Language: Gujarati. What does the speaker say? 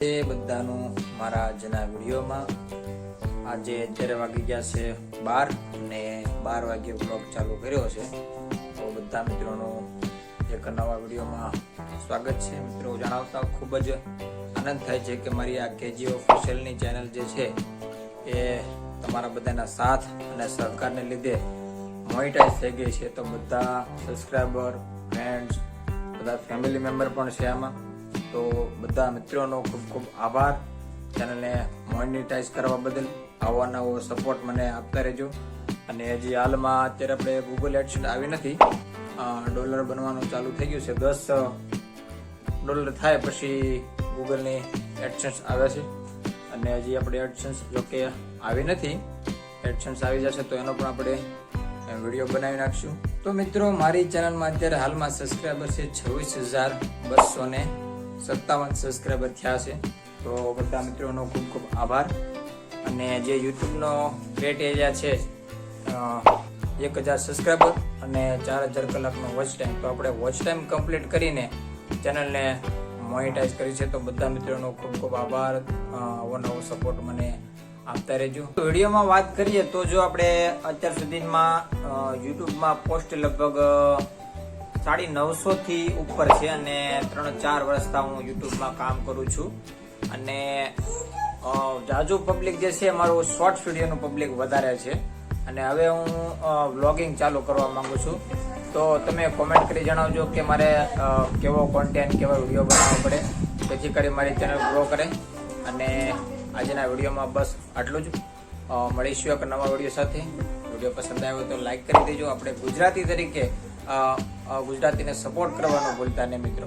બધાનું મારા આજના વિડીયોમાં આજે અત્યારે વાગી ગયા છે 12 અને 12 વાગ્યે બ્લોગ ચાલુ કર્યો છે. તો બધા મિત્રોનું એક નવા વિડીયોમાં સ્વાગત છે. મિત્રો જણાવતા ખૂબ જ આનંદ થાય છે કે મારી આ કેજી ઓફિશિયલની ચેનલ જે છે એ તમારા બધાના સાથ અને સહકારને લીધે મોનિટાઈઝ થઈ ગઈ છે. તો બધા સબસ્ક્રાઈબર, ફ્રેન્ડ્સ, બધા ફેમિલી મેમ્બર પણ છે આમાં. તો બધા મિત્રોનો ખૂબ ખૂબ આભાર. ચેનલને મોનિટાઈઝ કરવા બદલ આવો નવો સપોર્ટ મને આપતા રહેજો. અને હજી હાલમાં અત્યારે આપણે ગૂગલ એડસન્સ આવી નથી, ડોલર બનવાનું ચાલુ થઈ ગયું છે. $10 થાય પછી ગૂગલની એડસન્સ આવે છે. અને હજી આપણે એડસન્સ જોકે આવી નથી. એડસન્સ આવી જશે તો એનો પણ આપણે વિડીયો બનાવી નાખશું. તો મિત્રો મારી ચેનલમાં અત્યારે હાલમાં સબસ્ક્રાઈબર છે 26,257 સબસ્ક્રાઈબર થયા છે. તો બધા મિત્રોનો ખૂબ ખૂબ આભાર. અને જે યુટ્યુબનો રેટ એરિયા છે 1,000 સબસ્ક્રાઈબર અને 4,000 કલાકનો વોચ ટાઈમ. તો આપણે વોચ ટાઈમ કમ્પ્લીટ કરીને ચેનલને મોનિટાઈઝ કરી છે. તો બધા મિત્રોનો ખૂબ ખૂબ આભાર. આવો નવો સપોર્ટ મને આપતા રહેજો. વિડીયોમાં વાત કરીએ તો જો આપણે અત્યાર સુધીમાં યુટ્યુબમાં પોસ્ટ લગભગ 950 થી ઉપર છે અને 3-4 વર્ષથી હું યુટ્યુબમાં કામ કરું છું. અને જાજુ પબ્લિક જે છે મારું શોર્ટ્સ વિડીયોનું પબ્લિક વધારે છે. અને હવે હું વ્લોગિંગ ચાલુ કરવા માંગુ છું. તો તમે કોમેન્ટ કરી જણાવજો કે મારે કેવો કોન્ટેન્ટ, કેવો વિડીયો બનાવવો પડે જેથી કરી મારી ચેનલ ગ્રો કરે. અને આજના વિડીયોમાં બસ આટલું જ. મળીશું એક નવા વિડીયો સાથે. વિડીયો પસંદ આવ્યો તો લાઈક કરી દેજો. આપણે ગુજરાતી તરીકે ગુજરાતીને સપોર્ટ કરવાનું ભૂલતા નહીં મિત્રો.